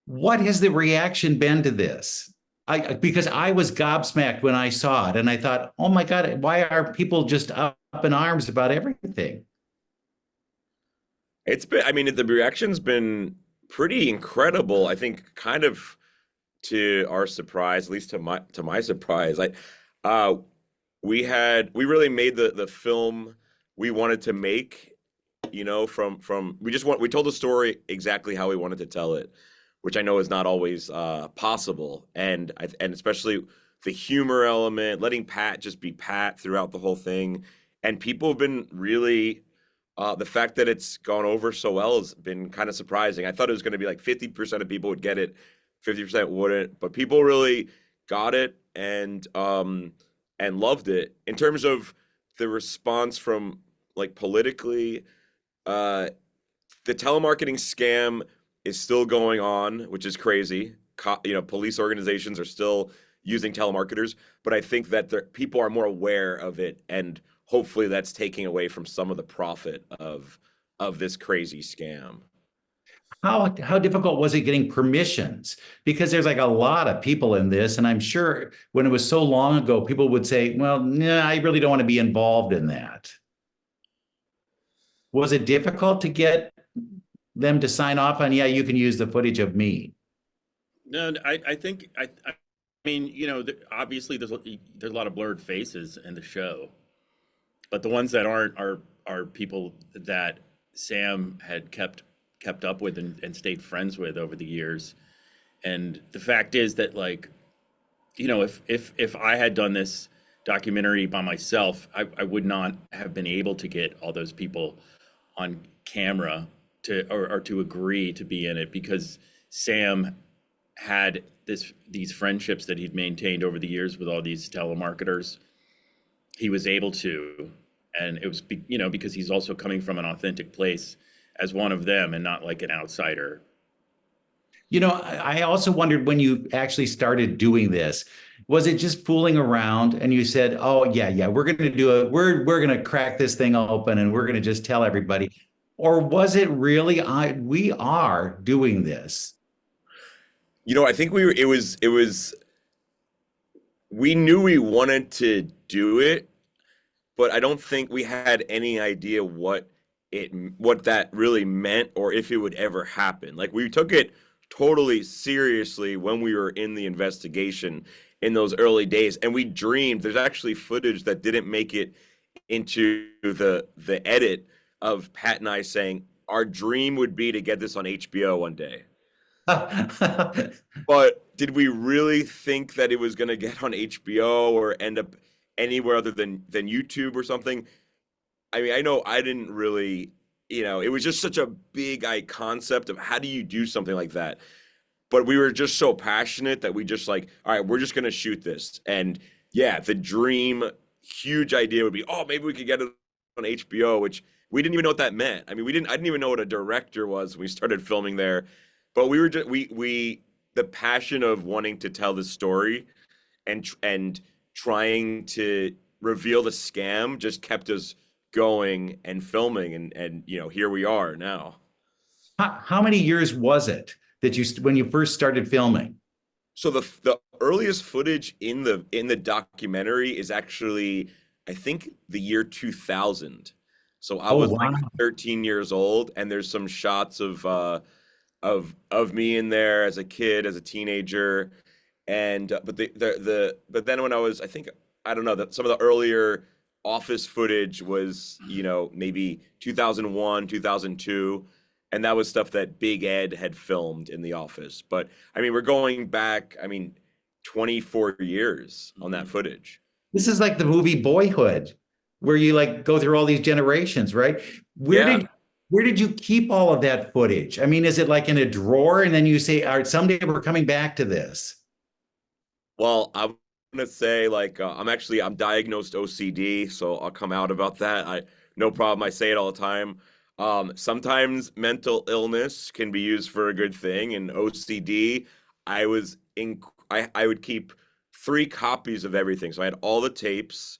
What has the reaction been to this? Because I was gobsmacked when I saw it, and I thought, oh my God, why are people just up in arms about everything? It's been, I mean, the reaction's been pretty incredible. I think kind of to our surprise, at least to my surprise, uh we really made the film we wanted to make, from we told the story exactly how we wanted to tell it, which I know is not always possible. And especially the humor element, letting Pat just be Pat throughout the whole thing. And people have been really the fact that it's gone over so well has been kind of surprising. I thought it was going to be like 50% of people would get it, 50% wouldn't, but people really got it and loved it. In terms of the response from like politically, uh the telemarketing scam is still going on, which is crazy. Police organizations are still using telemarketers, but I think that people are more aware of it, and hopefully that's taking away from some of the profit of this crazy scam. How difficult was it getting permissions? Because there's like a lot of people in this, and I'm sure when it was so long ago, people would say, "Well, nah, I really don't want to be involved in that." Was it difficult to get them to sign off on, yeah, you can use the footage of me? No, I think I mean, obviously there's a lot of blurred faces in the show, but the ones that aren't are people that Sam had kept up with and stayed friends with over the years. And the fact is that, like, if I had done this documentary by myself, I would not have been able to get all those people on camera or to agree to be in it, because Sam had these friendships that he'd maintained over the years with all these telemarketers. He was able to, and it was because he's also coming from an authentic place as one of them and not like an outsider. I also wondered when you actually started doing this, was it just fooling around and you said, "Oh yeah, yeah, we're going to do it. We're going to crack this thing open and we're going to just tell everybody." Or was it really we are doing this? I think it was we knew we wanted to do it, but I don't think we had any idea what that really meant or if it would ever happen. Like, we took it totally seriously when we were in the investigation in those early days, and we dreamed. There's actually footage that didn't make it into the edit of Pat and I saying our dream would be to get this on HBO one day. But did we really think that it was going to get on HBO or end up anywhere other than YouTube or something? I mean, I know I didn't really, it was just such a big concept of how do you do something like that. But we were just so passionate that we just like, all right, we're just going to shoot this. And yeah, the dream, huge idea would be, oh, maybe we could get it on HBO, which we didn't even know what that meant. I mean, I didn't even know what a director was when we started filming there. But we were just, the passion of wanting to tell the story and trying to reveal the scam just kept us going and filming, and here we are now. How many years was it that when you first started filming? So the earliest footage in the documentary is actually, I think, the year 2000. So I Oh, was wow. like 13 years old, and there's some shots of me in there as a kid, as a teenager. And but then when I was, I think, I don't know, that some of the earlier office footage was, maybe 2001, 2002, and that was stuff that Big Ed had filmed in the office. But I mean, we're going back, I mean, 24 years on that footage. This is like the movie Boyhood, where you like go through all these generations, right? Where Yeah. did where did you keep all of that footage? I mean, is it like in a drawer and then you say, all right, someday we're coming back to this? Well, I'm gonna say, like, I'm diagnosed OCD, so I'll come out about that. No problem. I say it all the time. Sometimes mental illness can be used for a good thing, and OCD, I was in. I would keep 3 copies of everything. So I had all the tapes,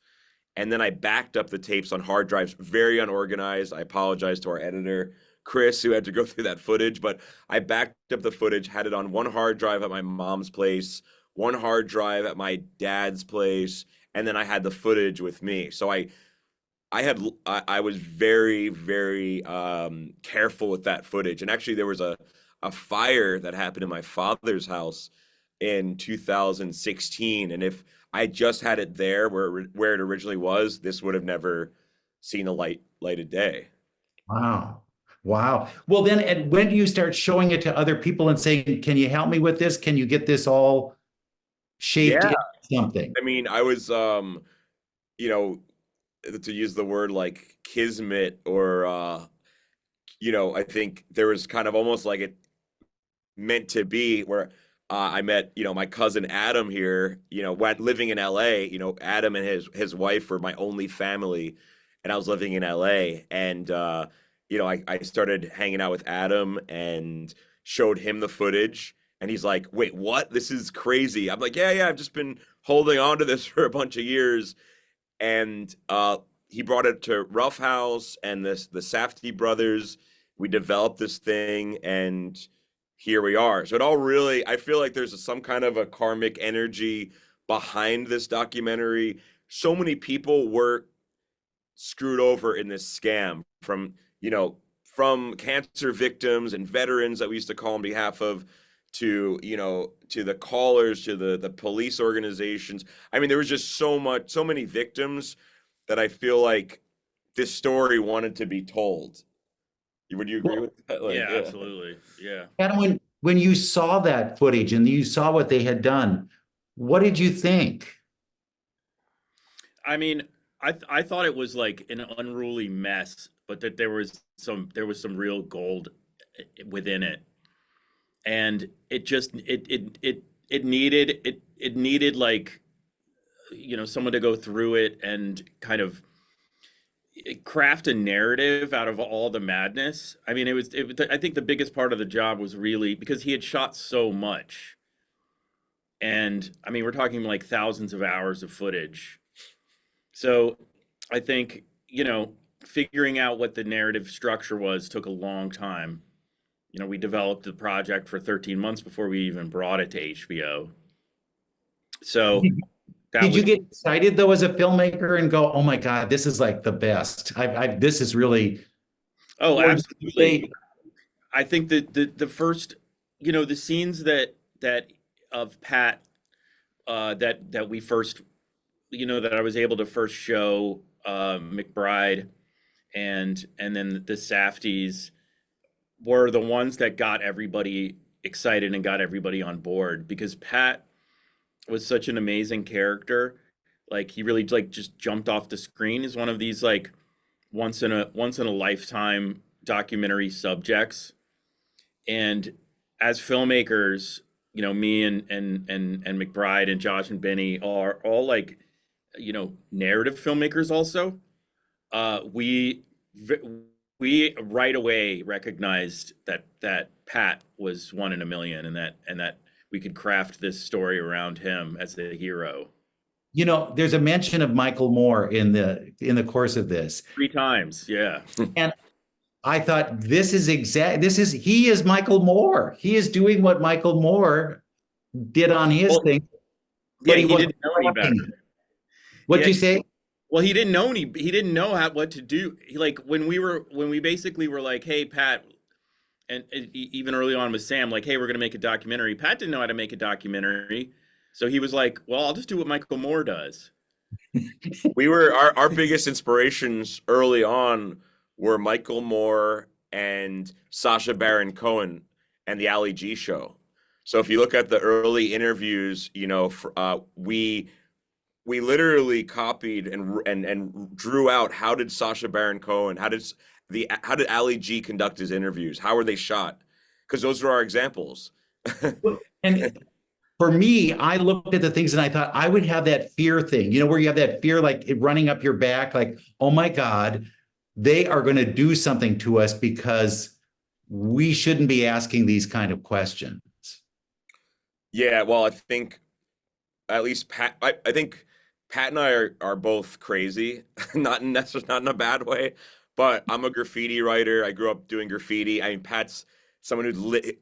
and then I backed up the tapes on hard drives, very unorganized. I apologize to our editor, Chris, who had to go through that footage, but I backed up the footage, had it on one hard drive at my mom's place, one hard drive at my dad's place, and then I had the footage with me. So I was very, very careful with that footage. And actually, there was a fire that happened in my father's house in 2016, and if I just had it there where it originally was, this would have never seen a light of day. Wow. Wow. Well, then, and when do you start showing it to other people and saying, can you help me with this? Can you get this all shaped Yeah, into something? I mean, I was you know, to use the word like kismet or I think there was kind of almost like it meant to be where I met, my cousin Adam here, living in LA, Adam and his wife were my only family, and I was living in LA, and I started hanging out with Adam and showed him the footage, and he's like, "Wait, what? This is crazy." I'm like, "Yeah, I've just been holding on to this for a bunch of years." And he brought it to Rough House and the Safdie brothers. We developed this thing, and here we are. So it all really, I feel like there's some kind of a karmic energy behind this documentary. So many people were screwed over in this scam from cancer victims and veterans that we used to call on behalf of to the callers, to the police organizations. I mean, there was just so many victims that I feel like this story wanted to be told. Would you agree Well, with that? Like, Yeah, yeah. absolutely. Yeah. and when you saw that footage and you saw what they had done, what did you think? I mean, I thought it was like an unruly mess, but that there was some real gold within it. And it needed like, someone to go through it and kind of craft a narrative out of all the madness. I mean, I think the biggest part of the job was really because he had shot so much. And I mean, we're talking like thousands of hours of footage. So I think, figuring out what the narrative structure was took a long time. We developed the project for 13 months before we even brought it to HBO. So that Did you was, get excited though as a filmmaker and go, "Oh my God, this is like the best. This is really," oh, or did you absolutely. say, I think that the first, the scenes that of Pat, that we first, that I was able to first show, McBride and then the Safdies were the ones that got everybody excited and got everybody on board because Pat was such an amazing character. Like he really like just jumped off the screen as one of these like once in a lifetime documentary subjects. And as filmmakers, me and McBride and Josh and Benny are all like, narrative filmmakers also. We we right away recognized that Pat was one in a million, and that we could craft this story around him as the hero. there's a mention of Michael Moore in the course of this. 3 times, yeah. And I thought he is Michael Moore. He is doing what Michael Moore did on his Well, thing, yeah, but he he wasn't didn't know any better. tracking it. What'd Yeah, you say? well, he didn't know what to do. Like when we basically were like, "Hey, Pat," and even early on with Sam, like, "Hey, we're gonna make a documentary." Pat didn't know how to make a documentary, so he was like, "Well, I'll just do what Michael Moore does." Our biggest inspirations early on were Michael Moore and Sacha Baron Cohen and the Ali G show. So if you look at the early interviews, we literally copied and drew out how did Sacha Baron Cohen, how did Ali G conduct his interviews? How were they shot? Because those are our examples. And for me, I looked at the things and I thought I would have that fear thing, where you have that fear like running up your back, like, oh my God, they are going to do something to us because we shouldn't be asking these kind of questions. Yeah, well, I think at least I think Pat and I are both crazy, not in a bad way, but I'm a graffiti writer. I grew up doing graffiti. I mean, Pat's someone who's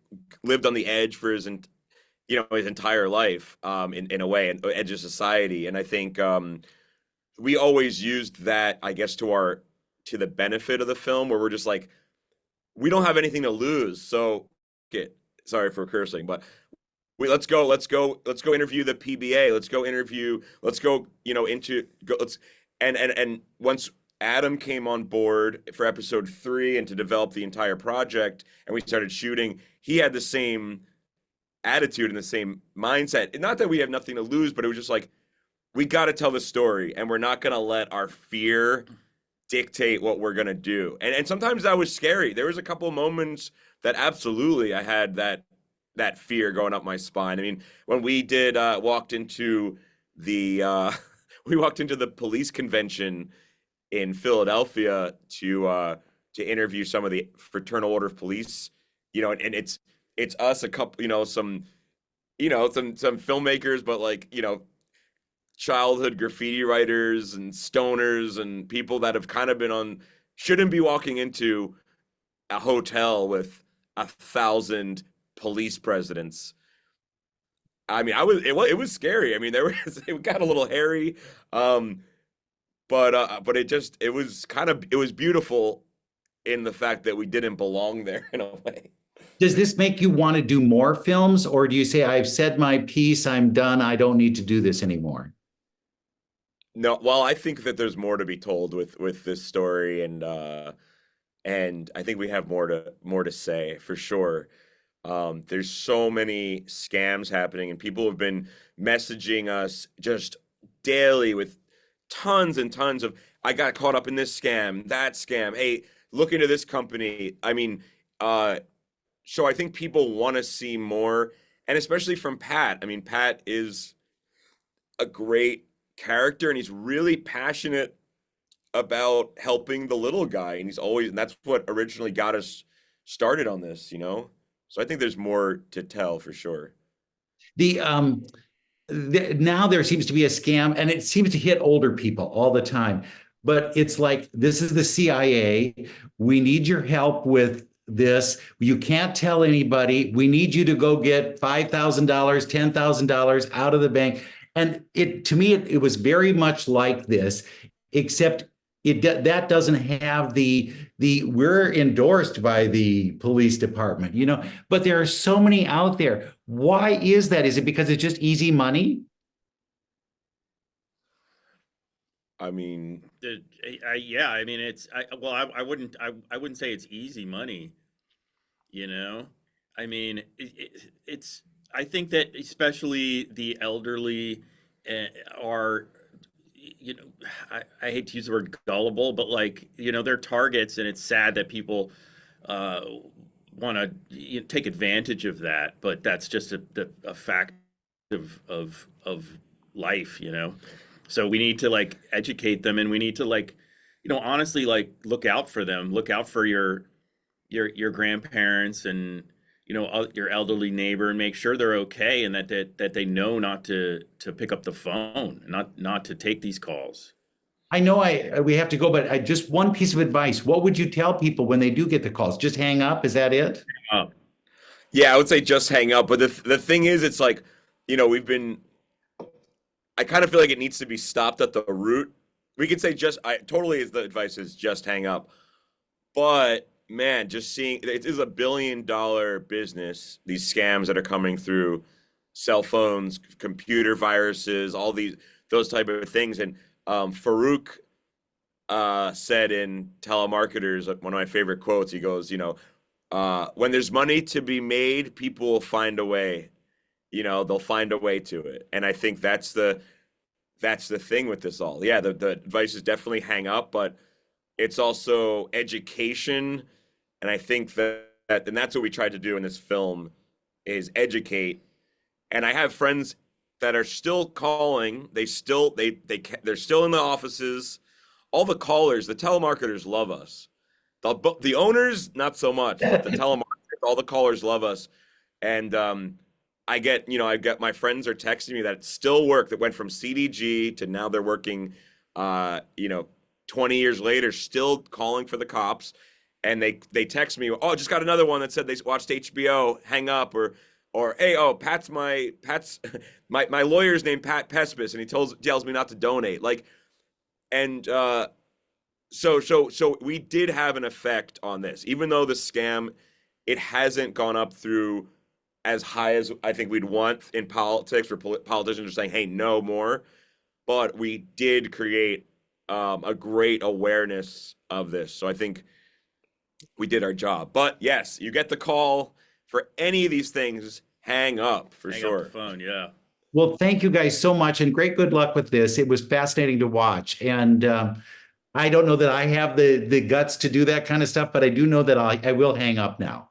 lived on the edge for his entire life, in a way, and edge of society. And I think we always used that, I guess, to the benefit of the film, where we're just like, we don't have anything to lose, so sorry for cursing, but let's go interview the PBA. Let's go, and once Adam came on board for episode 3 and to develop the entire project, and we started shooting, he had the same attitude and the same mindset. Not that we have nothing to lose, but it was just like, we got to tell the story, and we're not going to let our fear dictate what we're going to do. And sometimes that was scary. There was a couple of moments that absolutely I had that fear going up my spine. I mean, when we did walked into the we walked into the police convention in Philadelphia to interview some of the Fraternal Order of Police, and it's us, a couple, some filmmakers, but like, childhood graffiti writers and stoners and people that have kind of shouldn't be walking into a hotel with 1,000 police presidents. I mean, it was scary. I mean, it got a little hairy, but it was beautiful in the fact that we didn't belong there in a way. Does this make you want to do more films, or do you say, I've said my piece, I'm done, I don't need to do this anymore? No, well, I think that there's more to be told with this story, and I think we have more to say for sure. There's so many scams happening, and people have been messaging us just daily with tons and tons of, I got caught up in this scam, that scam. Hey, look into this company. I mean, so I think people want to see more, and especially from Pat. I mean, Pat is a great character, and he's really passionate about helping the little guy, and that's what originally got us started on this, So I think there's more to tell for sure. Now there seems to be a scam, and it seems to hit older people all the time. But it's like, this is the CIA. We need your help with this. You can't tell anybody. We need you to go get $5,000, $10,000 out of the bank. And to me, it was very much like this, except that doesn't have the we're endorsed by the police department, but there are so many out there. Why is that? Is it because it's just easy money? I mean, yeah, I mean, I wouldn't say it's easy money, I mean, I think that especially the elderly are, I hate to use the word gullible, but like, they're targets, and it's sad that people want to take advantage of that. But that's just a fact of life, So we need to like educate them, and we need to like, honestly, like look out for them, look out for your grandparents and your elderly neighbor, and make sure they're okay, and that they know not to pick up the phone, not to take these calls. I know we have to go, but just one piece of advice. What would you tell people when they do get the calls? Just hang up? Is that it? Yeah, I would say just hang up. But the thing is, it's like, I kind of feel like it needs to be stopped at the root. We could say the advice is just hang up. But man, just seeing, it is $1 billion business, these scams that are coming through cell phones, computer viruses, those type of things. And Farouk said in Telemarketers, one of my favorite quotes, he goes, when there's money to be made, people will find a way, they'll find a way to it. And I think that's the thing with this all. Yeah, the advice is definitely hang up, but it's also education. And I think and that's what we tried to do in this film, is educate. And I have friends that are still calling. They're still in the offices. All the callers, the telemarketers love us. The owners, not so much, but the telemarketers, all the callers love us. And I get my friends are texting me that still work, that went from CDG to now they're working, 20 years later, still calling for the cops. And they text me, oh, just got another one that said they watched HBO, hang up, or hey, oh, Pat's my lawyer's named Pat Pespis, and he tells me not to donate. Like, and so we did have an effect on this, even though the scam, it hasn't gone up through as high as I think we'd want in politics, where politicians are saying, hey, no more. But we did create a great awareness of this. So I think we did our job. But yes, you get the call for any of these things, hang up for Hang sure. up the phone, yeah. Well, thank you guys so much, and great good luck with this. It was fascinating to watch, and I don't know that I have the guts to do that kind of stuff, but I do know that I will hang up now.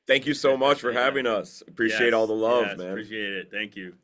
Thank you so much for having us. Appreciate all the love, man. Appreciate it. Thank you.